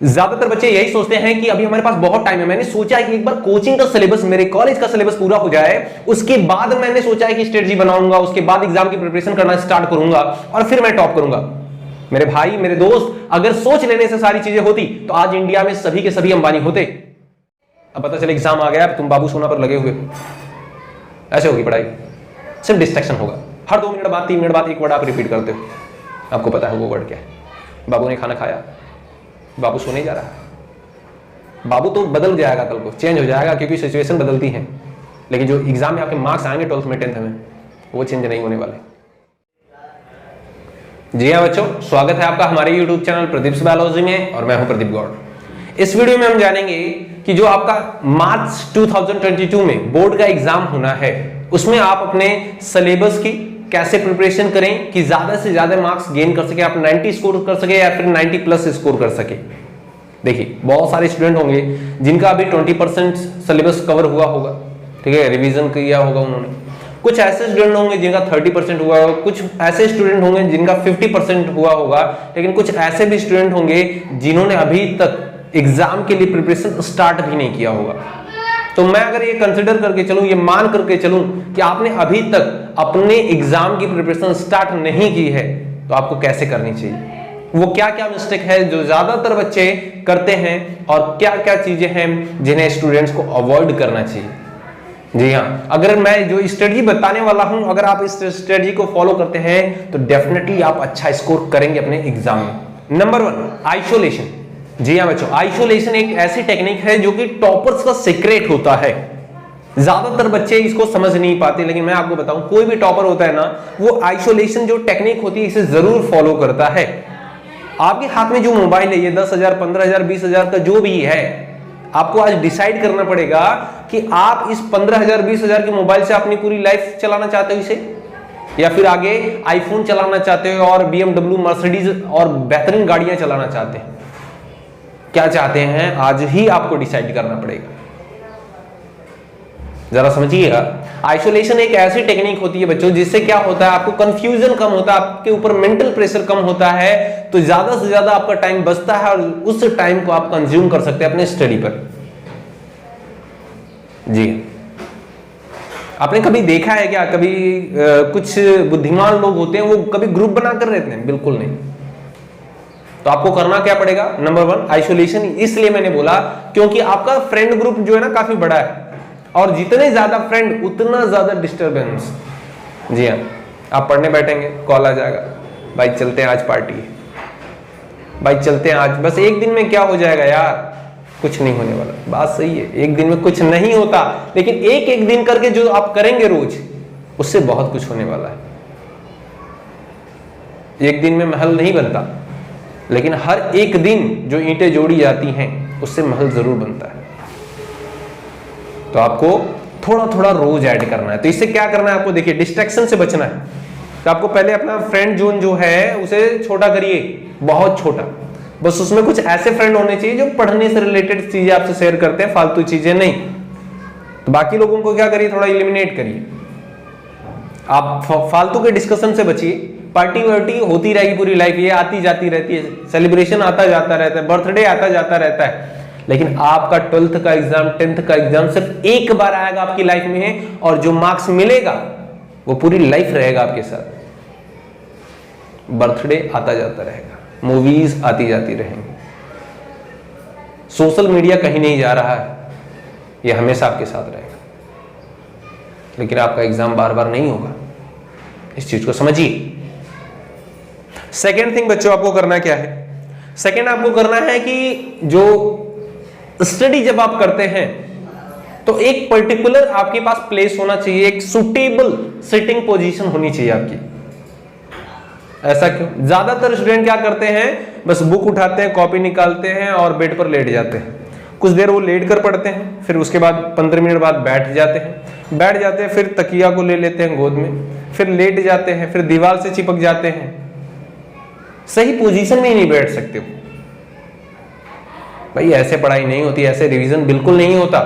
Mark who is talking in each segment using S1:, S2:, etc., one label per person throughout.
S1: ज्यादातर बच्चे यही सोचते हैं कि अभी हमारे पास बहुत टाइम है। मैंने सोचा है कि एक बार कोचिंग का सिलेबस, मेरे कॉलेज का सिलेबस पूरा हो जाए, उसके बाद मैंने सोचा है कि स्ट्रेटजी बनाऊंगा, उसके बाद एग्जाम की प्रिपरेशन करना स्टार्ट करूंगा और फिर मैं टॉप करूंगा। मेरे भाई, मेरे दोस्त, अगर सोच लेने से सारी चीजें होती तो आज इंडिया में सभी के सभी अंबानी होते। अब पता चले एग्जाम आ गया, तुम बाबू सोना पर लगे हुए, ऐसे होगी पढ़ाई, सिर्फ डिस्ट्रैक्शन होगा। हर 2 मिनट बाद 3 मिनट बाद एक वर्ड आप रिपीट करते हो, आपको पता है वो वर्ड क्या है। बाबू ने खाना खाया, बाबू सोने जा रहा है। बाबू तो बदल जाएगा, कल को चेंज हो जाएगा क्योंकि सिचुएशन बदलती है, लेकिन जो एग्जाम में आपके मार्क्स आएंगे 12th में 10th में, वो चेंज नहीं होने वाले। जी हाँ बच्चों, स्वागत है आपका हमारे YouTube चैनल प्रदीप बायोलॉजी में, और मैं हूं प्रदीप गौड़। इस वीडियो में हम जानेंगे कि जो आपका मार्च 2022 में बोर्ड का एग्जाम होना है, उसमें आप अपने सिलेबस की कैसे प्रिपरेशन करें कि ज्यादा से ज्यादा मार्क्स गेन कर सके, आप 90 स्कोर कर सके या फिर 90 प्लस स्कोर कर सके। देखिए, बहुत सारे स्टूडेंट होंगे जिनका अभी 20% सिलेबस कवर हुआ होगा, ठीक है, रिवीजन किया होगा उन्होंने। कुछ ऐसे स्टूडेंट होंगे जिनका 30% हुआ होगा, कुछ ऐसे स्टूडेंट होंगे जिनका 50% हुआ होगा, लेकिन कुछ ऐसे भी स्टूडेंट होंगे जिन्होंने अभी तक एग्जाम के लिए प्रिपरेशन स्टार्ट भी नहीं किया होगा। तो मैं अगर ये कंसिडर करके चलूं, ये मान करके चलूं कि आपने अभी तक अपने एग्जाम की प्रिपरेशन स्टार्ट नहीं की है, तो आपको कैसे करनी चाहिए, वो क्या क्या मिस्टेक है जो ज्यादातर बच्चे करते हैं, और क्या क्या चीजें हैं जिन्हें स्टूडेंट्स को अवॉइड करना चाहिए। जी हाँ, अगर मैं जो स्ट्रेटजी बताने वाला हूं, अगर आप इस स्ट्रेटजी को फॉलो करते हैं तो डेफिनेटली आप अच्छा स्कोर करेंगे अपने एग्जाम में। Number 1, isolation. जी हाँ बच्चों, आइसोलेशन एक ऐसी टेक्निक है जो कि टॉपर्स का सीक्रेट होता है। ज्यादातर बच्चे इसको समझ नहीं पाते, लेकिन मैं आपको बताऊं, कोई भी टॉपर होता है ना, वो आइसोलेशन जो टेक्निक होती है इसे जरूर फॉलो करता है। आपके हाथ में जो मोबाइल है, ये 10,000, 15,000, 20,000 का जो भी है, आपको आज डिसाइड करना पड़ेगा कि आप इस 15,000, 20,000 के मोबाइल से अपनी पूरी लाइफ चलाना चाहते हो इसे, या फिर आगे आईफोन चलाना चाहते हो और BMW, मर्सिडीज और बेहतरीन गाड़ियां चलाना चाहते हैं। क्या चाहते हैं, आज ही आपको डिसाइड करना पड़ेगा। जरा समझिएगा, आइसोलेशन एक ऐसी टेक्निक होती है बच्चों जिससे क्या होता है, आपको कंफ्यूजन कम होता है, आपके ऊपर मेंटल प्रेशर कम होता है, तो ज्यादा से ज्यादा आपका टाइम बचता है और उस टाइम को आप कंज्यूम कर सकते हैं अपने स्टडी पर। जी, आपने कभी देखा है क्या, कभी कुछ बुद्धिमान लोग होते हैं वो कभी ग्रुप बनाकर रहते हैं? बिल्कुल नहीं। तो आपको करना क्या पड़ेगा, नंबर 1, आइसोलेशन। इसलिए मैंने बोला क्योंकि आपका फ्रेंड ग्रुप जो है ना काफी बड़ा है, और जितने ज्यादा फ्रेंड उतना ज्यादा डिस्टरबेंस। जी हाँ, आप पढ़ने बैठेंगे, कॉल आ जाएगा, भाई चलते हैं आज पार्टी है, भाई चलते हैं आज। बस एक दिन में क्या हो जाएगा यार, कुछ नहीं होने वाला। बात सही है, एक दिन में कुछ नहीं होता, लेकिन एक एक दिन करके जो आप करेंगे रोज, उससे बहुत कुछ होने वाला है। एक दिन में महल नहीं बनता, लेकिन हर एक दिन जो ईंटें जोड़ी जाती हैं उससे महल जरूर बनता है। तो आपको थोड़ा थोड़ा रोज ऐड करना है। तो इससे क्या करना है आपको, देखिए, डिस्ट्रैक्शन से बचना है। तो आपको पहले अपना फ्रेंड जोन जो है उसे छोटा करिए, बहुत छोटा। बस उसमें कुछ ऐसे फ्रेंड होने चाहिए जो पढ़ने से रिलेटेड चीजें आपसे शेयर करते हैं, फालतू चीजें नहीं। तो बाकी लोगों को क्या करिए, थोड़ा एलिमिनेट करिए। आप फालतू के डिस्कशन से बचिए। पार्टी वार्टी होती रहेगी पूरी लाइफ, ये आती जाती रहती है, सेलिब्रेशन आता जाता रहता है, बर्थडे आता जाता रहता है, लेकिन आपका 12th का एग्जाम, 10th का एग्जाम सिर्फ एक बार आएगा आपकी लाइफ में, और जो मार्क्स मिलेगा वो पूरी लाइफ रहेगा आपके साथ। बर्थडे आता जाता रहेगा, मूवीज आती जाती रहेंगी, सोशल मीडिया कहीं नहीं जा रहा है, ये हमेशा आपके साथ रहेगा, लेकिन आपका एग्जाम बार बार नहीं होगा। इस चीज को समझिए। सेकेंड थिंग बच्चों, आपको करना क्या है, सेकेंड आपको करना है कि जो स्टडी जब आप करते हैं तो एक पर्टिकुलर आपके पास प्लेस होना चाहिए, एक सुटेबल सिटिंग पोजीशन होनी चाहिए आपकी। ऐसा क्यों? ज्यादातर स्टूडेंट क्या करते हैं, बस बुक उठाते हैं, कॉपी निकालते हैं और बेड पर लेट जाते हैं। कुछ देर वो लेट कर पढ़ते हैं, फिर उसके बाद 15 मिनट बाद बैठ जाते हैं, फिर तकिया को ले लेते हैं गोद में, फिर लेट जाते हैं, फिर दीवार से चिपक जाते हैं। सही पोजीशन में ही नहीं बैठ सकते हो भाई, ऐसे पढ़ाई नहीं होती, ऐसे रिवीजन बिल्कुल नहीं होता।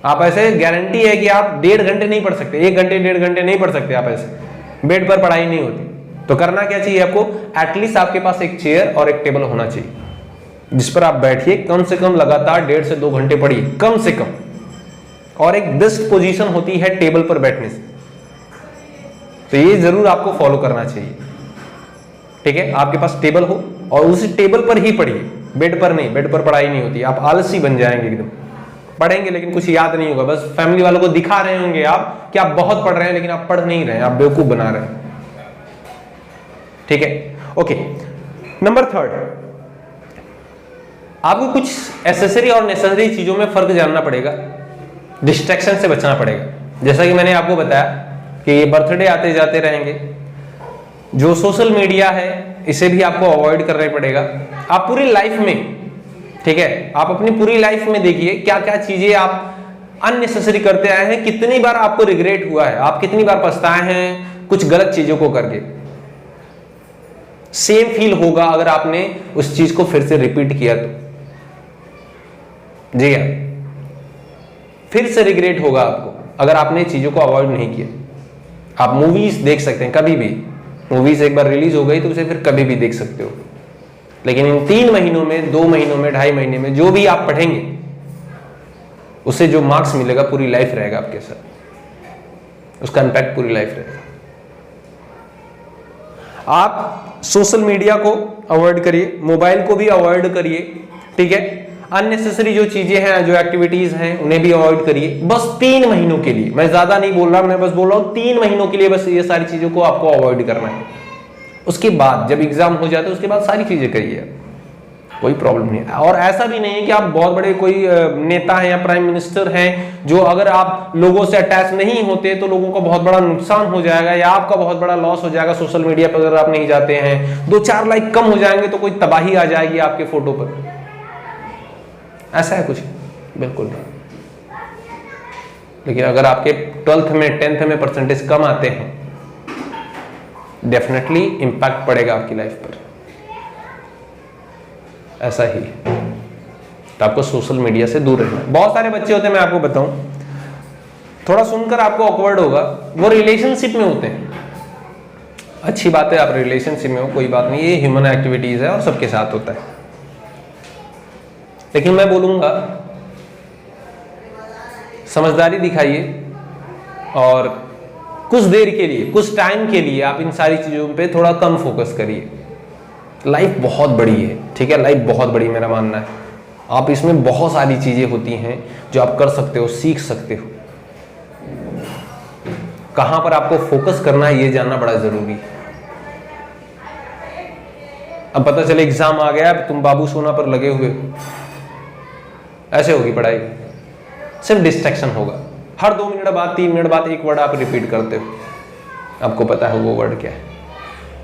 S1: आप ऐसे गारंटी है कि आप 1.5 घंटे नहीं पढ़ सकते, 1 घंटे 1.5 घंटे नहीं पढ़ सकते आप ऐसे, बेड पर पढ़ाई नहीं होती। तो करना क्या चाहिए आपको, एटलीस्ट आपके पास एक चेयर और एक टेबल होना चाहिए। जिस पर आप बैठिए, कम से कम लगातार 1.5 से 2 घंटे पढ़िए कम से कम। और एक बेस्ट पोजीशन होती है टेबल पर बैठने से, तो ये जरूर आपको फॉलो करना चाहिए। ठीक है, आपके पास टेबल हो और उसी टेबल पर ही पढ़िए, बेड पर नहीं। बेड पर पढ़ाई नहीं होती, आप आलसी बन जाएंगे एकदम। पढ़ेंगे लेकिन कुछ याद नहीं होगा, बस फैमिली वालों को दिखा रहे होंगे आप कि आप बहुत पढ़ रहे हैं, लेकिन आप पढ़ नहीं रहे हैं, आप बेवकूफ बना रहे हैं। ठीक है, ओके। नंबर 3, आपको कुछ एसेसरी और नेसेसरी चीजों में फर्क जानना पड़ेगा, डिस्ट्रैक्शन से बचना पड़ेगा। जैसा कि मैंने आपको बताया कि ये बर्थडे आते जाते रहेंगे, जो सोशल मीडिया है इसे भी आपको अवॉइड करना पड़ेगा। आप पूरी लाइफ में, ठीक है, आप अपनी पूरी लाइफ में देखिए क्या क्या चीजें आप अननेसेसरी करते आए हैं, कितनी बार आपको रिग्रेट हुआ है, आप कितनी बार पछताए हैं कुछ गलत चीजों को करके। सेम फील होगा अगर आपने उस चीज को फिर से रिपीट किया तो। जी हाँ, फिर से रिग्रेट होगा आपको अगर आपने चीजों को अवॉइड नहीं किया। आप मूवीज देख सकते हैं कभी भी, मूवीज एक बार रिलीज हो गई तो उसे फिर कभी भी देख सकते हो, लेकिन इन 3 महीनों में, 2 महीनों में, 2.5 महीने में जो भी आप पढ़ेंगे उससे जो मार्क्स मिलेगा पूरी लाइफ रहेगा आपके साथ, उसका इंपैक्ट पूरी लाइफ रहेगा। आप सोशल मीडिया को अवॉइड करिए, मोबाइल को भी अवॉइड करिए। ठीक है, अननेसेसरी जो चीजें हैं, जो एक्टिविटीज हैं, उन्हें भी अवॉइड करिए। बस 3 महीनों के लिए, मैं ज्यादा नहीं बोल रहा, मैं बस बोल रहा हूं 3 महीनों के लिए बस ये सारी चीजों को आपको अवॉइड करना है। उसके बाद जब एग्जाम हो जाता है उसके बाद सारी चीजें करिए, कोई प्रॉब्लम नहीं है। और ऐसा भी नहीं है कि आप बहुत बड़े कोई नेता हैं या प्राइम मिनिस्टर हैं, जो अगर आप लोगों से अटैच नहीं होते तो लोगों का बहुत बड़ा नुकसान हो जाएगा या आपका बहुत बड़ा लॉस हो जाएगा। सोशल मीडिया पर अगर आप नहीं जाते हैं, 2-4 लाइक कम हो जाएंगे तो कोई तबाही आ जाएगी आपके फोटो पर, ऐसा है कुछ? बिल्कुल नहीं। लेकिन अगर आपके 12th में, 10th में परसेंटेज कम आते हैं, डेफिनेटली इंपैक्ट पड़ेगा आपकी लाइफ पर, ऐसा ही। तो आपको सोशल मीडिया से दूर रहना है। बहुत सारे बच्चे होते हैं, मैं आपको बताऊं, थोड़ा सुनकर आपको ऑकवर्ड होगा, वो रिलेशनशिप में होते हैं। अच्छी बात है आप रिलेशनशिप में हो, कोई बात नहीं, ये ह्यूमन एक्टिविटीज है और सबके साथ होता है। लेकिन मैं बोलूंगा समझदारी दिखाइए और कुछ देर के लिए, कुछ टाइम के लिए आप इन सारी चीजों पे थोड़ा कम फोकस करिए। लाइफ बहुत बड़ी है, ठीक है, लाइफ बहुत बड़ी मेरा मानना है। आप इसमें बहुत सारी चीजें होती हैं जो आप कर सकते हो, सीख सकते हो। कहां पर आपको फोकस करना है ये जानना बड़ा जरूरी है। अब पता चले एग्जाम आ गया, अब तुम बाबू सोना पर लगे हुए हो, ऐसे होगी पढ़ाई, सिर्फ डिस्ट्रैक्शन होगा। हर 2 मिनट बाद, 3 मिनट बाद एक वर्ड आप रिपीट करते हो, आपको पता है वो वर्ड क्या है।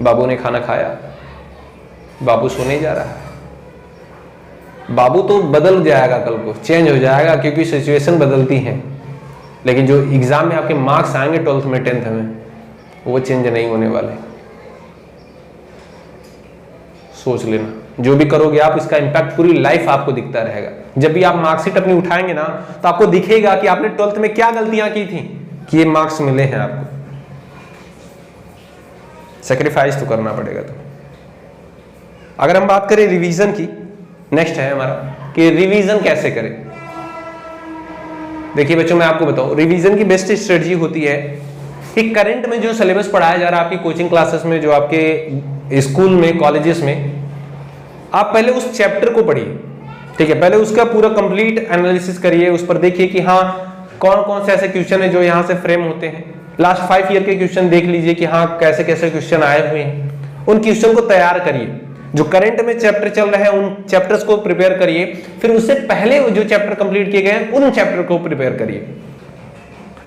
S1: बाबू ने खाना खाया, बाबू सोने जा रहा है। बाबू तो बदल जाएगा, कल को चेंज हो जाएगा क्योंकि सिचुएशन बदलती है, लेकिन जो एग्जाम में आपके मार्क्स आएंगे 12th में, 10th में, वो चेंज नहीं होने वाले। सोच लेना, जो भी करोगे आप, इसका इंपैक्ट पूरी लाइफ आपको दिखता रहेगा। जब भी आप मार्कशीट अपनी उठाएंगे ना, तो आपको दिखेगा कि आपने 12th में क्या गलतियां की थी कि ये मार्क्स मिले हैं आपको। सैक्रिफाइस तो करना पड़ेगा। तो अगर हम बात करें रिवीजन की, नेक्स्ट है हमारा कि रिवीजन कैसे करें। देखिए बच्चों, मैं आपको बताऊं, रिवीजन की बेस्ट स्ट्रेटजी होती है कि करंट में जो सिलेबस पढ़ाया जा रहा है आपकी कोचिंग क्लासेस में, जो आपके स्कूल में, कॉलेजेस में, आप पहले उस चैप्टर को पढ़िए। ठीक है, पहले उसका पूरा कंप्लीट एनालिसिस करिए, उस पर देखिए कि हाँ कौन कौन से ऐसे क्वेश्चन है जो यहाँ से फ्रेम होते हैं। लास्ट 5 ईयर के क्वेश्चन देख लीजिए कि हाँ कैसे कैसे क्वेश्चन आए हुए हैं, उन क्वेश्चन को तैयार करिए। जो करंट में चैप्टर चल रहे हैं उन चैप्टर्स को प्रिपेयर करिए, फिर उससे पहले जो चैप्टर कंप्लीट किए गए हैं उन चैप्टर को प्रिपेयर करिए।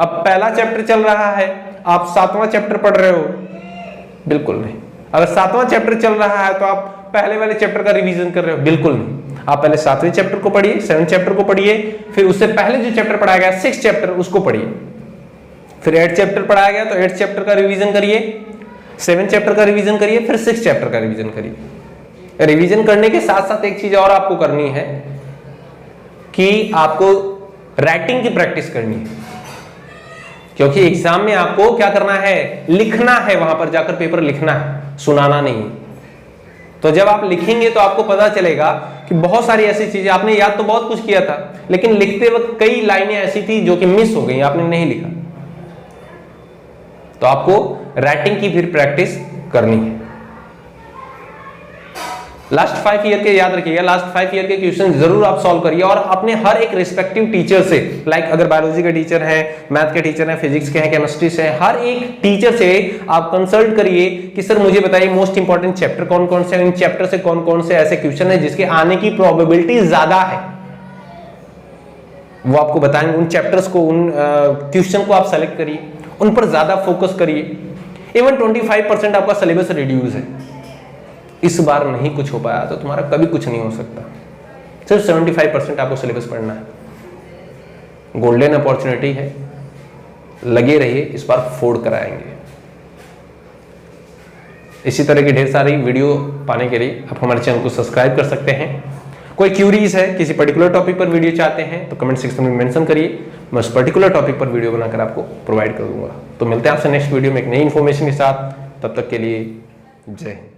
S1: अब पहला चैप्टर चल रहा है, आप 7वां चैप्टर पढ़ रहे हो, बिल्कुल नहीं। अगर 7वां चैप्टर चल रहा है तो आप पहले वाले चैप्टर का रिवीजन कर रहे हो, बिल्कुल नहीं। आप पहले 7वें चैप्टर को पढ़िए, 7वें चैप्टर को पढ़िए, फिर उससे पहले जो चैप्टर पढ़ाया गया 6th चैप्टर उसको पढ़िए, फिर 8th चैप्टर पढ़ाया गया तो 8th चैप्टर का रिवीजन करिए, 7th चैप्टर का रिवीजन करिए, फिर 6th चैप्टर का रिवीजन करिए। रिवीजन करने के साथ साथ एक चीज और आपको करनी है कि आपको राइटिंग की प्रैक्टिस करनी है, क्योंकि एग्जाम में आपको क्या करना है, लिखना है, वहां पर जाकर पेपर लिखना है, सुनाना नहीं। तो जब आप लिखेंगे तो आपको पता चलेगा कि बहुत सारी ऐसी चीजें आपने याद तो बहुत कुछ किया था, लेकिन लिखते वक्त कई लाइनें ऐसी थी जो कि मिस हो गई, आपने नहीं लिखा। तो आपको राइटिंग की फिर प्रैक्टिस करनी है। लास्ट 5 ईयर के याद रखिएगा, लास्ट 5 ईयर के क्वेश्चन जरूर आप सॉल्व करिए और अपने हर एक रिस्पेक्टिव टीचर से, लाइक अगर बायोलॉजी के टीचर हैं, मैथ के टीचर हैं, फिजिक्स के हैं, केमिस्ट्री से, हर एक टीचर से आप कंसल्ट करिए कि सर मुझे बताइए मोस्ट इंपॉर्टेंट चैप्टर कौन कौन से हैं, इन चैप्टर से कौन कौन से ऐसे क्वेश्चन है जिसके आने की प्रोबेबिलिटी ज्यादा है, वो आपको बताएंगे। उन चैप्टर्स को, उन क्वेश्चन को आप सेलेक्ट करिए, उन पर ज्यादा फोकस करिए। इवन 25% आपका सिलेबस रिड्यूस है, इस बार नहीं कुछ हो पाया तो तुम्हारा कभी कुछ नहीं हो सकता। सिर्फ 75% आपको सिलेबस पढ़ना है। गोल्डन अपॉर्चुनिटी है, लगे रहिए, इस बार फोड़ कराएंगे। इसी तरह की ढेर सारी वीडियो पाने के लिए आप हमारे चैनल को सब्सक्राइब कर सकते हैं। कोई क्यूरीज है, किसी पर्टिकुलर टॉपिक पर वीडियो चाहते हैं तो कमेंट सेक्शन में मेंशन करिए, मैं उस पर्टिकुलर टॉपिक पर वीडियो बनाकर आपको प्रोवाइड कर दूंगा। तो मिलते हैं आपसे नेक्स्ट वीडियो में एक नई इंफॉर्मेशन के साथ, तब तक के लिए जय हिंद।